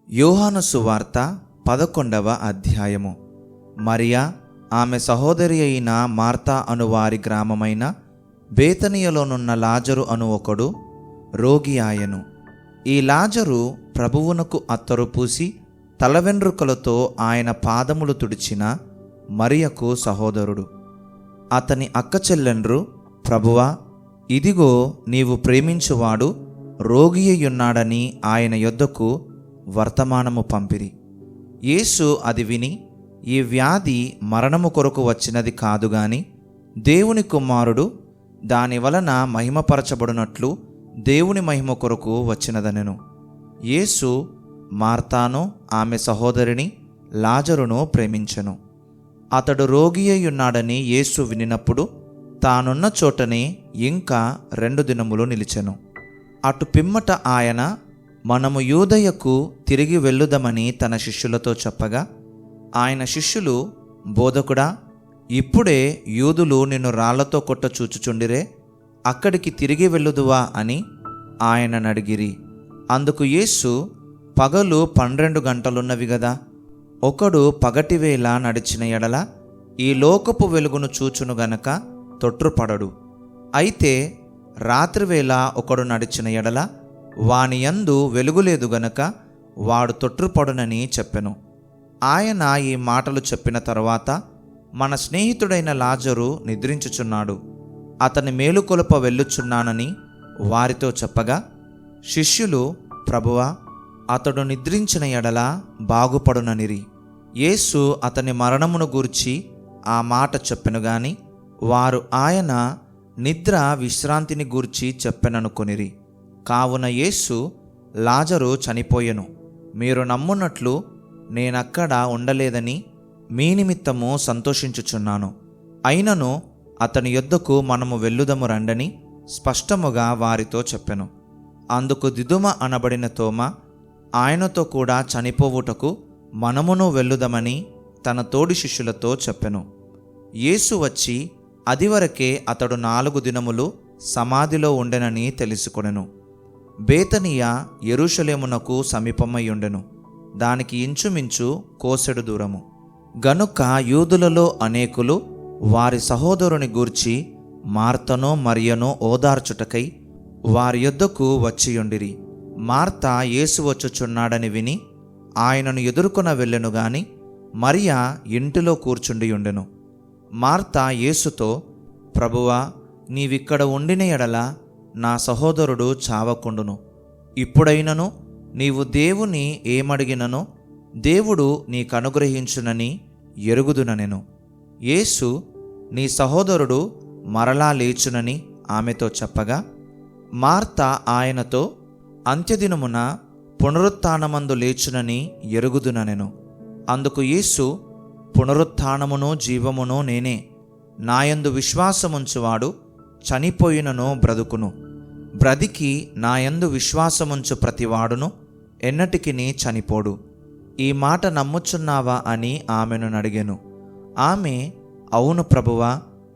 యోహాను సువార్త 11వ అధ్యాయము. మరియా ఆమె సహోదరి అయిన మార్తా అనువారి గ్రామమైన బేతనియలోనున్న లాజరు అను ఒకడు రోగి ఆయను. ఈ లాజరు ప్రభువునకు అత్తరు పూసి తలవెండ్రుకలతో ఆయన పాదములు తుడిచిన మరియకు సహోదరుడు. అతని అక్క చెల్లెండ్రు, ప్రభువా, ఇదిగో నీవు ప్రేమించువాడు రోగియున్నాడని ఆయన యొద్దకు వర్తమానము పంపిరి. యేసు అది విని, ఈ వ్యాధి మరణము కొరకు వచ్చినది కాదు గాని దేవుని కుమారుడు దాని వలన మహిమపరచబడినట్లు దేవుని మహిమ కొరకు వచ్చినదనెను. యేసు మార్తాను ఆమె సహోదరిని లాజరును ప్రేమించెను. అతడు రోగియున్నాడని యేసు వినినప్పుడు తానున్న చోటనే ఇంకా 2 దినములు నిలిచెను. అటు పిమ్మట ఆయన, మనము యూదయకు తిరిగి వెళ్ళుదమని తన శిష్యులతో చెప్పగా, ఆయన శిష్యులు, బోధకుడా, ఇప్పుడే యూదులు నిన్ను రాళ్లతో కొట్ట చూచుచుండిరే, అక్కడికి తిరిగి వెళ్ళుదువా అని ఆయనను అడిగిరి. అందుకు యేసు, పగలు 12 గంటలున్నవి గదా, ఒకడు పగటివేళ నడిచిన ఎడల ఈ లోకపు వెలుగును చూచును గనక తొట్రుపడడు. అయితే రాత్రివేళ ఒకడు నడిచిన ఎడల వాని యందు వెలుగులేదు గనక వాడు తొట్రుపడునని చెప్పెను. ఆయన ఈ మాటలు చెప్పిన తరువాత, మన స్నేహితుడైన లాజరు నిద్రించుచున్నాడు, అతని మేలుకొలుప వెళ్ళుచున్నానని వారితో చెప్పగా, శిష్యులు, ప్రభువా, అతడు నిద్రించిన ఎడల బాగుపడుననిరి. యేసు అతని మరణమును గూర్చి ఆ మాట చెప్పెను గాని వారు ఆయన నిద్ర విశ్రాంతిని గూర్చి చెప్పెననుకొనిరి. కావున యేసు, లాజరు చనిపోయెను, మీరు నమ్మునట్లు నేనక్కడ ఉండలేదని మీ నిమిత్తము సంతోషించుచున్నాను. అయినను అతని యొద్దకు మనము వెళ్ళుదము రండని స్పష్టముగా వారితో చెప్పెను. అందుకు దిదుమ అనబడిన తోమ, ఆయనతో కూడా చనిపోవుటకు మనమును వెళ్ళుదమని తన తోడి శిష్యులతో చెప్పెను. యేసు వచ్చి అదివరకే అతడు 4 దినములు సమాధిలో ఉండెనని తెలుసుకొనెను. బేతనియ యెరూషలేమునకు సమీపమయ్యుండెను, దానికి ఇంచుమించు కోసెడు దూరము. గనుక యూదులలో అనేకులు వారి సహోదరుని గూర్చి మార్తనో మరియనో ఓదార్చుటకై వారి యొద్దకు వచ్చియుండిరి. మార్త యేసు వచ్చుచున్నాడని విని ఆయనను ఎదుర్కొన వెళ్ళెను గాని మరియ ఇంటిలో కూర్చుండియుండెను. మార్త యేసుతో, ప్రభువా, నీవిక్కడ ఉండిన ఎడల నా సహోదరుడు చావకుండును. ఇప్పుడైనను నీవు దేవుని ఏమడిగిననో దేవుడు నీకనుగ్రహించునని ఎరుగుదుననెను. యేసు, నీ సహోదరుడు మరలా లేచునని ఆమెతో చెప్పగా, మార్త ఆయనతో, అంత్యదినమున పునరుత్థానమందు లేచునని ఎరుగుదుననెను. అందుకు యేసు, పునరుత్థానమును జీవమును నేనే. నాయందు విశ్వాసముంచువాడు చనిపోయినను బ్రతుకును, బ్రతికి నాయందు విశ్వాసముంచు ప్రతివాడును ఎన్నటికిని చనిపోడు. ఈ మాట నమ్ముచున్నావా అని ఆమెను అడిగెను. ఆమె, అవును ప్రభువా,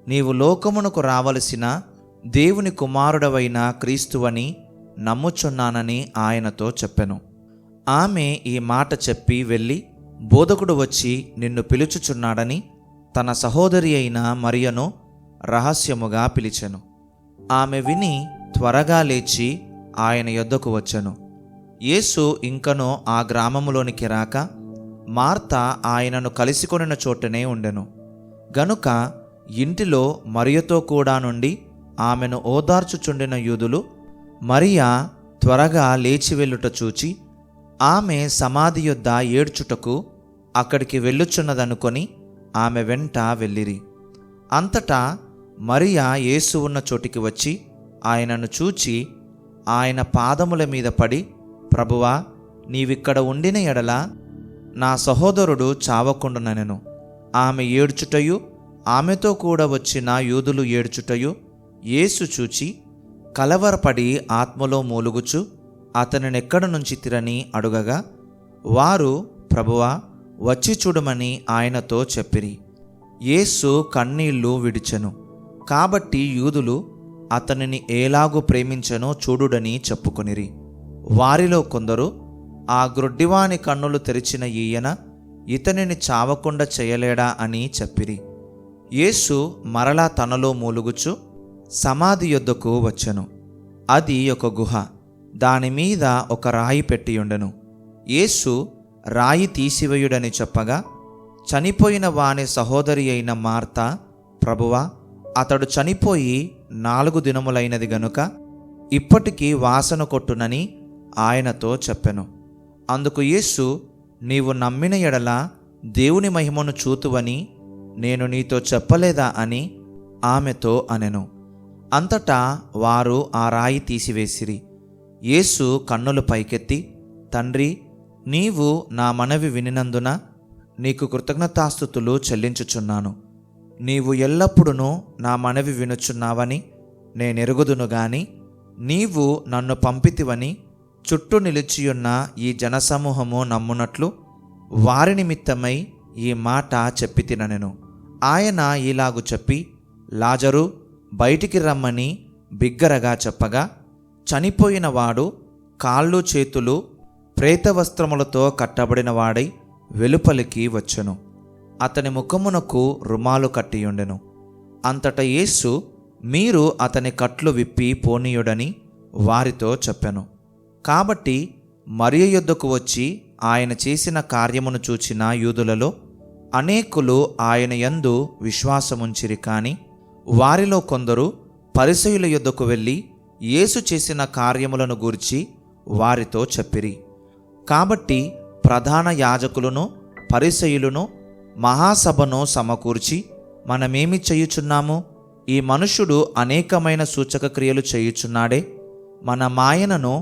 నీవు లోకమునకు రావలసిన దేవుని కుమారుడవైన క్రీస్తువని నమ్ముచున్నానని ఆయనతో చెప్పెను. ఆమె ఈ మాట చెప్పి వెళ్ళి, బోధకుడు వచ్చి నిన్ను పిలుచుచున్నాడని తన సహోదరి అయిన మరియను రహస్యముగా పిలిచెను. ఆమె విని త్వరగా లేచి ఆయన యొద్దకు వచ్చెను. యేసు ఇంకనూ ఆ గ్రామములోనికి రాక మార్త ఆయనను కలిసికొనిన చోటనే ఉండెను. గనుక ఇంటిలో మరియతో కూడా నుండి ఆమెను ఓదార్చుచుండిన యూదులు మరియ త్వరగా లేచి వెళ్ళుట చూచి ఆమె సమాధి యొద్ద ఏడ్చుటకు అక్కడికి వెళ్ళుచున్నదనుకొని ఆమె వెంట వెళ్ళిరి. అంతటా మరియ యేసు ఉన్న చోటికి వచ్చి ఆయనను చూచి ఆయన పాదముల మీద పడి, ప్రభువా, నీవిక్కడ ఉండిన ఎడల నా సహోదరుడు చావకుండుననెను. ఆమె ఏడ్చుటయు ఆమెతో కూడా వచ్చిన యూదులు ఏడ్చుటయు యేసు చూచి కలవరపడి ఆత్మలో మూలుగుచు అతనినెక్కడ నుంచి తిరని అడుగగా, వారు, ప్రభువా, వచ్చి చూడమని ఆయనతో చెప్పిరి. యేసు కన్నీళ్లు విడిచెను. కాబట్టి యూదులు అతనిని ఎలాగు ప్రేమించెనో చూడుడని చెప్పుకొనిరి. వారిలో కొందరు, ఆ గ్రుడ్డివాని కన్నులు తెరిచిన ఈయన ఇతనిని చావకుండా చేయలేడా అని చెప్పిరి. యేసు మరలా తనలో మూలుగుచు సమాధి యొద్దకు వచ్చెను. అది ఒక గుహ, దానిమీద ఒక రాయి పెట్టియుండెను. యేసు రాయి తీసివేయుడని చెప్పగా, చనిపోయిన వాని సహోదరి అయిన మార్త, ప్రభువా, అతడు చనిపోయి 4 దినములైనది గనుక ఇప్పటికీ వాసన కొట్టునని ఆయనతో చెప్పెను. అందుకు యేసు, నీవు నమ్మిన ఎడల దేవుని మహిమను చూతువని నేను నీతో చెప్పలేదా అని ఆమెతో అనెను. అంతటా వారు ఆ రాయి తీసివేసిరి. యేసు కన్నులు పైకెత్తి, తండ్రి, నీవు నా మనవి వినినందున నీకు కృతజ్ఞతాస్తుతులు చెల్లించుచున్నాను. నీవు ఎల్లప్పుడూ నా మనవి వినుచున్నావని నేనెరుగుదును గాని నీవు నన్ను పంపితివని చుట్టూ నిలిచియున్న ఈ జనసమూహము నమ్మునట్లు వారి నిమిత్తమై ఈ మాట చెప్పి తిననెను. ఆయన ఇలాగు చెప్పి, లాజరు, బయటికి రమ్మని బిగ్గరగా చెప్పగా, చనిపోయిన వాడు కాళ్ళు చేతులు ప్రేతవస్త్రములతో కట్టబడిన వాడై వెలుపలికి వచ్చెను. అతని ముఖమునకు రుమాలు కట్టియుండెను. అంతట యేసు, మీరు అతని కట్లు విప్పి పోనీయుడని వారితో చెప్పెను. కాబట్టి మరియ యొద్దకు వచ్చి ఆయన చేసిన కార్యమును చూచిన యూదులలో అనేకులు ఆయన యందు విశ్వాసముంచిరి. కాని వారిలో కొందరు పరిసయ్యుల యొద్దకు వెళ్ళి యేసు చేసిన కార్యములను గూర్చి వారితో చెప్పిరి. కాబట్టి ప్రధాన యాజకులను పరిసయ్యులను మహాసభను సమకూర్చి, మనమేమి చేయుచున్నాము? ఈ మనుష్యుడు అనేకమైన సూచక క్రియలు చేయుచున్నాడే. మన మాయనను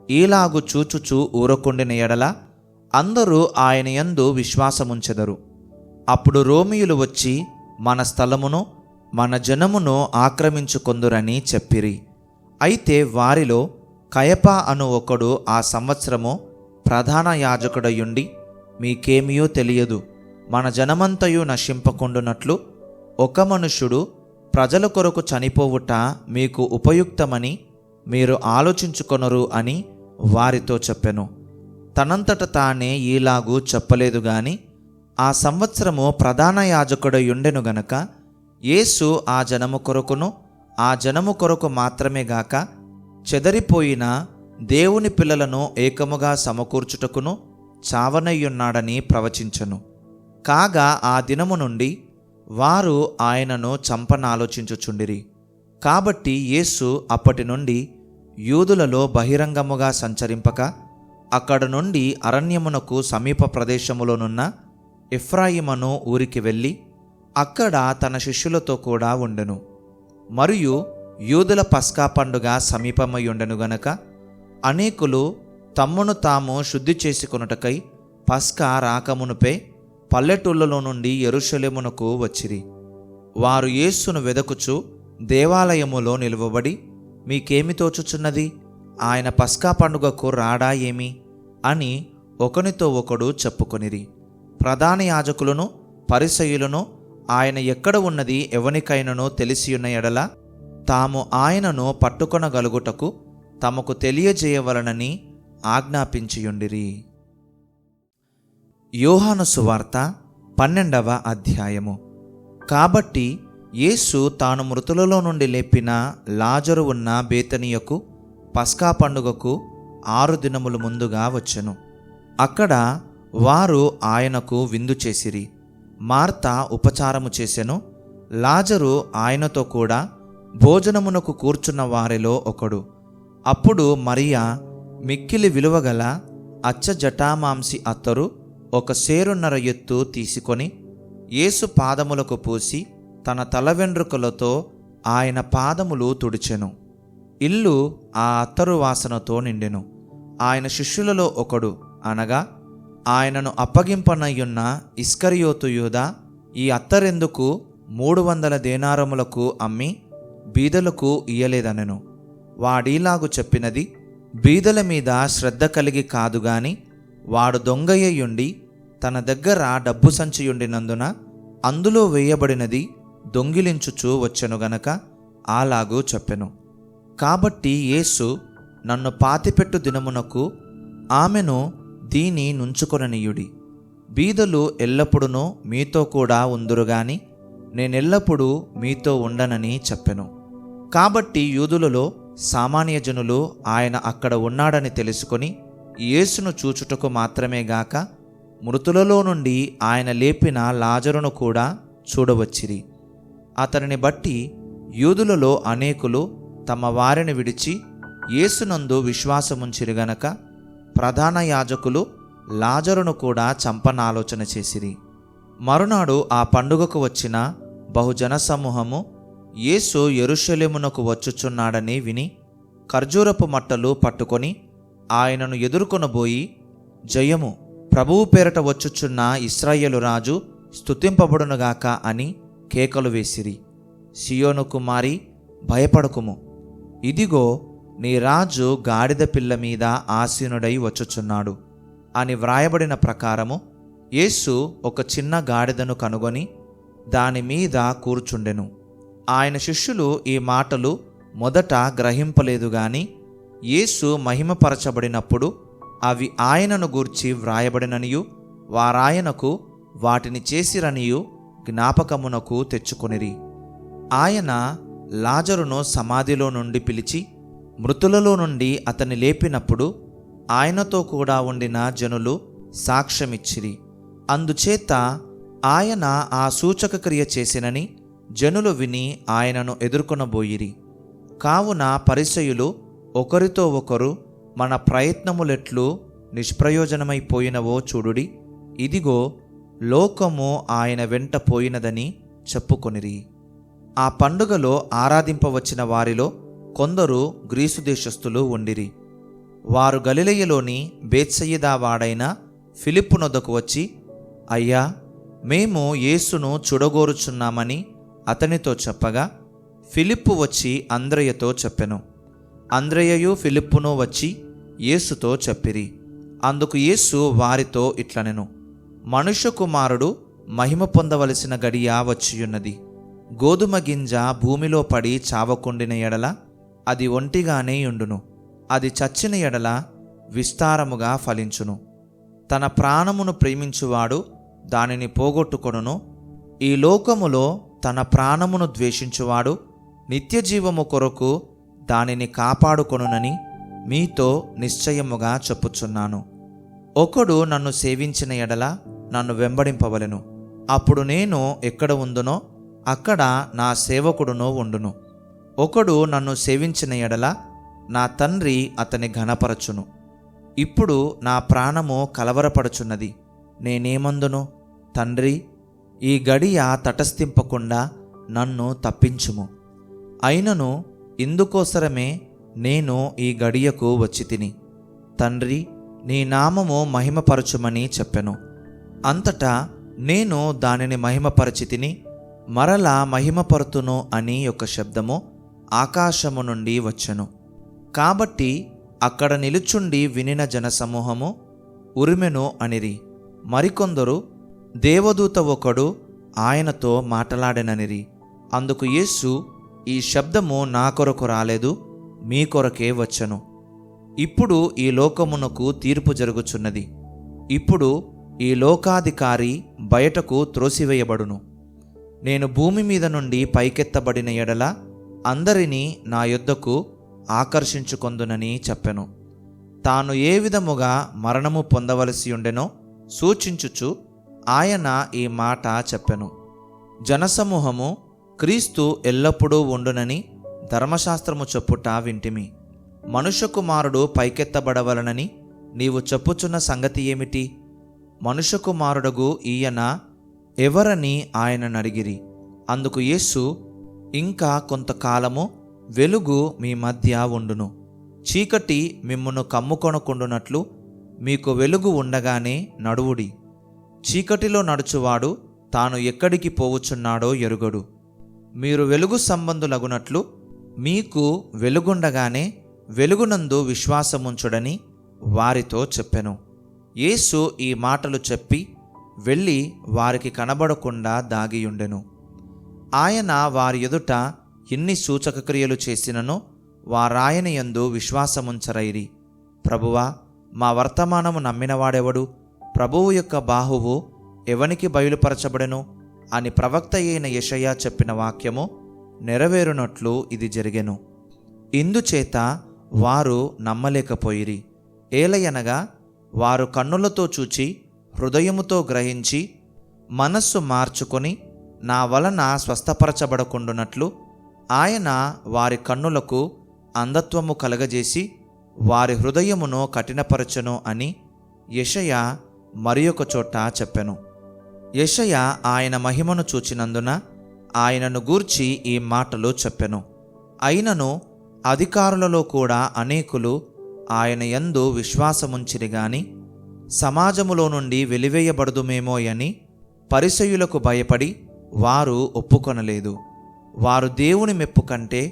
ఈలాగు చూచుచూ ఊరకుండిన ఎడల అందరూ ఆయన యందు విశ్వాసముంచెదరు. అప్పుడు రోమియులు వచ్చి మన స్థలమును మన జనమును ఆక్రమించుకొందురని చెప్పిరి. అయితే వారిలో కయప అను ఒకడు ఆ సంవత్సరము ప్రధాన యాజకుడయుండి, మీకేమియో తెలియదు, మన జనమంతయు నశింపకుండునట్లు ఒక మనుష్యుడు ప్రజల కొరకు చనిపోవుట మీకు ఉపయుక్తమని మీరు ఆలోచించుకొనరు అని వారితో చెప్పెను. తనంతట తానే ఈలాగూ చెప్పలేదు గాని ఆ సంవత్సరము ప్రధాన యాజకుడయుండెను గనక యేసు ఆ జనము కొరకును ఆ జనము కొరకు మాత్రమే గాక చెదరిపోయిన దేవుని పిల్లలను ఏకముగా సమకూర్చుటకును చావనయ్యున్నాడని ప్రవచించెను. కాగా ఆ దినము నుండి వారు ఆయనను చంపనాలోచించుచుండిరి. కాబట్టి యేసు అప్పటి నుండి యూదులలో బహిరంగముగా సంచరింపక అక్కడ నుండి అరణ్యమునకు సమీప ప్రదేశములోనున్న ఎఫ్రాయిమను ఊరికి వెళ్ళి అక్కడ తన శిష్యులతో కూడా ఉండెను. మరియు యూదుల పస్కా పండుగ సమీపమయ్యుండెను గనక అనేకులు తమ్మును తాము శుద్ధి చేసుకొనుటకై పస్కా రాకమునుపే పల్లెటూళ్ళలో నుండి యెరూషలేమునకు వచ్చిరి. వారు యేసును వెదకుచు దేవాలయములో నిలువబడి, మీకేమి తోచుచున్నది? ఆయన పస్కా పండుగకు రాడా ఏమి అని ఒకనితో ఒకడు చెప్పుకొనిరి. ప్రధాన యాజకులను పరిసయ్యులను ఆయన ఎక్కడ ఉన్నది ఎవనికైనను తెలిసియున్న ఎడల తాము ఆయనను పట్టుకొనగలుగుటకు తమకు తెలియజేయవలనని ఆజ్ఞాపించియుండిరి. యోహాను సువార్త 12వ అధ్యాయము. కాబట్టి యేసు తాను మృతులలో నుండి లేపిన లాజరు ఉన్న బేతనియకు పస్కా పండుగకు 6 దినములు ముందుగా వచ్చెను. అక్కడ వారు ఆయనకు విందు చేసిరి. మార్త ఉపచారము చేసెను. లాజరు ఆయనతో కూడా భోజనమునకు కూర్చున్న వారిలో ఒకడు. అప్పుడు మరియ మిక్కిలి విలువగల అచ్చ జటామాంసి అత్తరు 1 సేరున్నర ఎత్తు తీసుకొని యేసు పాదములకు పూసి తన తల వెండ్రుకలతో ఆయన పాదములు తుడిచెను. ఇల్లు ఆ అత్తరు వాసనతో నిండెను. ఆయన శిష్యులలో ఒకడు, అనగా ఆయనను అప్పగింపనయ్యున్న ఇస్కరియోతు యూదా, ఈ అత్తరెందుకు 300 దేనారములకు అమ్మి బీదలకు ఇయ్యలేదనెను. వాడీలాగు చెప్పినది బీదల మీద శ్రద్ధ కలిగి కాదుగాని వాడు దొంగయ్యుండి తన దగ్గర డబ్బు సంచియుండినందున అందులో వేయబడినది దొంగిలించుచూ వచ్చెను గనక అలాగూ చెప్పెను. కాబట్టి యేసు నన్ను పాతిపెట్టు దినమునకు ఆమెను దీని నుంచుకొననీయుడి. బీదలు ఎల్లప్పుడూ మీతో కూడా ఉందురుగాని నేనెల్లప్పుడూ మీతో ఉండనని చెప్పెను. కాబట్టి యూదులలో సామాన్య జనులు ఆయన అక్కడ ఉన్నాడని తెలుసుకొని యేసును చూచుటకు మాత్రమే గాక మృతులలో నుండి ఆయన లేపిన లాజరును కూడా చూడవచ్చిరి. అతనిని బట్టి యూదులలో అనేకులు తమ వారిని విడిచి యేసునందు విశ్వాసముంచిరి గనక ప్రధాన యాజకులు లాజరును కూడా చంపనాలోచన చేసిరి. మరునాడు ఆ పండుగకు వచ్చిన బహుజన సమూహము యేసు యెరూషలేమునకు వచ్చుచున్నాడని విని ఖర్జూరపు మట్టలు పట్టుకొని ఆయనను ఎదుర్కొనబోయి, జయము, ప్రభువు పేరట వచ్చుచున్న ఇశ్రాయేలు రాజు స్తుతింపబడునుగాక అని కేకలు వేసిరి. సియోను కుమారి, భయపడకుము, ఇదిగో నీ రాజు గాడిద పిల్ల మీద ఆసీనుడై వచ్చుచున్నాడు అని వ్రాయబడిన ప్రకారము యేసు ఒక చిన్న గాడిదను కనుగొని దాని మీద కూర్చుండెను. ఆయన శిష్యులు ఈ మాటలు మొదట గ్రహింపలేదు గాని యేసు మహిమపరచబడినప్పుడు అవి ఆయనను గూర్చి వ్రాయబడిననియు వారాయనకు వాటిని చేసిరనియు జ్ఞాపకమునకు తెచ్చుకొనిరి. ఆయన లాజరును సమాధిలో నుండి పిలిచి మృతులలో నుండి అతన్ని లేపినప్పుడు ఆయనతో కూడా ఉండిన జనులు సాక్ష్యమిచ్చిరి. అందుచేత ఆయన ఆ సూచక క్రియ చేసినని జనులు విని ఆయనను ఎదుర్కొనబోయిరి. కావున పరిసయ్యులు ఒకరితో ఒకరు, మన ప్రయత్నములెట్లు నిష్ప్రయోజనమైపోయినవో చూడుడి, ఇదిగో లోకము ఆయన వెంట పోయినదని చెప్పుకొనిరి. ఆ పండుగలో ఆరాధింపవచ్చిన వారిలో కొందరు గ్రీసు దేశస్థులు ఉండిరి. వారు గలిలయలోని బేత్సయిదా వాడైన ఫిలిప్పు నొద్దకు వచ్చి, అయ్యా, మేము యేసును చూడగోరుచున్నామని అతనితో చెప్పగా ఫిలిప్పు వచ్చి అంద్రెయతో చెప్పెను. అంద్రెయయు ఫిలిప్పును వచ్చి యేసుతో చెప్పిరి. అందుకు యేసు వారితో ఇట్లనెను, మనుష్య కుమారుడు మహిమ పొందవలసిన గడియ వచ్చియున్నది. గోధుమ గింజ భూమిలో పడి చావకుండిన ఎడల అది ఒంటిగానే యుండును, అది చచ్చిన ఎడల విస్తారముగా ఫలించును. తన ప్రాణమును ప్రేమించువాడు దానిని పోగొట్టుకొనును. ఈ లోకములో తన ప్రాణమును ద్వేషించువాడు నిత్యజీవము కొరకు దానిని కాపాడుకొనునని మీతో నిశ్చయముగా చెప్పుచున్నాను. ఒకడు నన్ను సేవించిన ఎడల నన్ను వెంబడింపవలెను. అప్పుడు నేను ఎక్కడ ఉందునో అక్కడ నా సేవకుడునో ఉండును. ఒకడు నన్ను సేవించిన ఎడల నా తండ్రి అతని ఘనపరచును. ఇప్పుడు నా ప్రాణము కలవరపడుచున్నది. నేనేమందును, తండ్రి, ఈ గడియ తటస్థింపకుండా నన్ను తప్పించుము. అయినను ఇందుకోసరమే నేను ఈ గడియకు వచ్చి తిని, తండ్రి, నీ నామము మహిమపరచుమని చెప్పెను. అంతటా నేను దానిని మహిమపరచి తిని మరలా మహిమపరుతును అని ఒక శబ్దము ఆకాశము నుండి వచ్చెను. కాబట్టి అక్కడ నిలుచుండి వినిన జనసమూహము ఉరిమెను అనిరి. మరికొందరు, దేవదూత ఒకడు ఆయనతో మాటలాడెననిరి. అందుకు యేసు, ఈ శబ్దము నా కొరకు రాలేదు, మీ కొరకే వచ్చెను. ఇప్పుడు ఈ లోకమునకు తీర్పు జరుగుచున్నది. ఇప్పుడు ఈ లోకాధికారి బయటకు త్రోసివేయబడును. నేను భూమి మీద నుండి పైకెత్తబడిన ఎడల అందరినీ నా యొద్దకు ఆకర్షించుకొందునని చెప్పెను. తాను ఏ విధముగా మరణము పొందవలసి ఉండెనో సూచించుచు ఆయన ఈ మాట చెప్పెను. జనసమూహము, క్రీస్తు ఎల్లప్పుడూ ఉండునని ధర్మశాస్త్రము చెప్పుట వింటిమి. మనుష్య కుమారుడు పైకెత్తబడవలనని నీవు చెప్పుచున్న సంగతి ఏమిటి? మనుష్య కుమారుడగు ఈయన ఎవరని ఆయనను అడిగిరి. అందుకు యేసు, ఇంకా కొంతకాలము వెలుగు మీ మధ్య ఉండును. చీకటి మిమ్మును కమ్ముకొనకుండునట్లు మీకు వెలుగు ఉండగానే నడువుడి. చీకటిలో నడుచువాడు తాను ఎక్కడికి పోవుచున్నాడో ఎరుగడు. మీరు వెలుగు సంబంధులగునట్లు మీకు వెలుగుండగానే వెలుగునందు విశ్వాసముంచుడని వారితో చెప్పెను. యేసు ఈ మాటలు చెప్పి వెళ్ళి వారికి కనబడకుండా దాగియుండెను. ఆయన వారి ఎదుట ఎన్ని సూచక క్రియలు చేసిననో వారాయన యందు విశ్వాసముంచరైరి. ప్రభువా, మా వర్తమానము నమ్మినవాడెవడు? ప్రభువు యొక్క బాహువు ఎవనికి బయలుపరచబడెను అని ప్రవక్త అయిన యెషయా చెప్పిన వాక్యము నెరవేరునట్లు ఇది జరిగెను. ఇందుచేత వారు నమ్మలేకపోయిరి. ఏలయనగా వారు కన్నులతో చూచి హృదయముతో గ్రహించి మనస్సు మార్చుకొని నా వలన స్వస్థపరచబడకుండునట్లు ఆయన వారి కన్నులకు అంధత్వము కలగజేసి వారి హృదయమును కఠినపరచెను అని యెషయా మరి ఒక చోట చెప్పెను. యెషయా ఆయన మహిమను చూచినందున ఆయనను గూర్చి ఈ మాటలు చెప్పెను. అయినను అధికారులలో కూడా అనేకులు ఆయన యందు విశ్వాసముంచిరి గాని సమాజములో నుండి వెలివేయబడుదుమేమో అని పరిసయ్యులకు భయపడి వారు ఒప్పుకొనలేదు. వారు దేవుని మెప్పు కంటే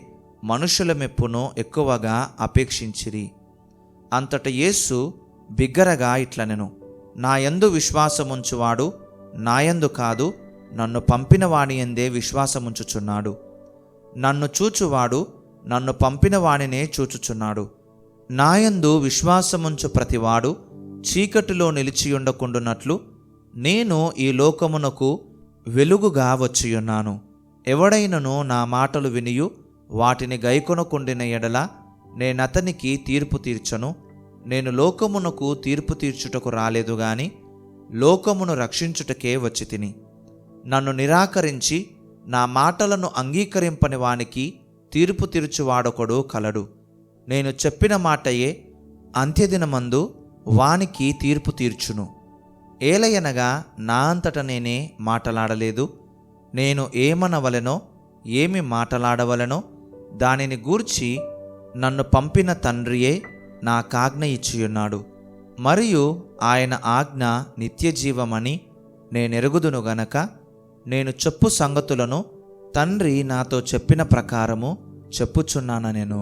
మనుషుల మెప్పును ఎక్కువగా అపేక్షించిరి. అంతట యేసు బిగ్గరగా ఇట్లనెను, నా యందు విశ్వాసముంచువాడు నాయందు కాదు, నన్ను పంపిన వాని యందే విశ్వాసముంచుచున్నాడు. నన్ను చూచువాడు నన్ను పంపిన వానినే చూచుచున్నాడు. నాయందు విశ్వాసముంచు ప్రతివాడు చీకటిలో నిలిచియుండకుండునట్లు నేను ఈ లోకమునకు వెలుగుగా వచ్చియున్నాను. ఎవడైనను నా మాటలు వినియు వాటిని గైకొనకుండిన ఎడల నేనతనికి తీర్పు తీర్చను. నేను లోకమునకు తీర్పు తీర్చుటకు రాలేదు గాని లోకమును రక్షించుటకే వచ్చి తిని. నన్ను నిరాకరించి నా మాటలను అంగీకరింపని వానికి తీర్పు తీర్చువాడొకడు కలడు. నేను చెప్పిన మాటయే అంత్యదినమందు వానికి తీర్పు తీర్చును. ఏలయనగా నా అంతట నేనే మాటలాడలేదు. నేను ఏమనవలెనో ఏమి మాటలాడవలెనో దానిని గూర్చి నన్ను పంపిన తండ్రియే నాకాజ్ఞ ఇచ్చియున్నాడు. మరియు ఆయన ఆజ్ఞ నిత్యజీవమని నేనెరుగుదును గనక నేను చెప్పు సంగతులను తండ్రి నాతో చెప్పిన ప్రకారము చెప్పుచున్నాను నేను.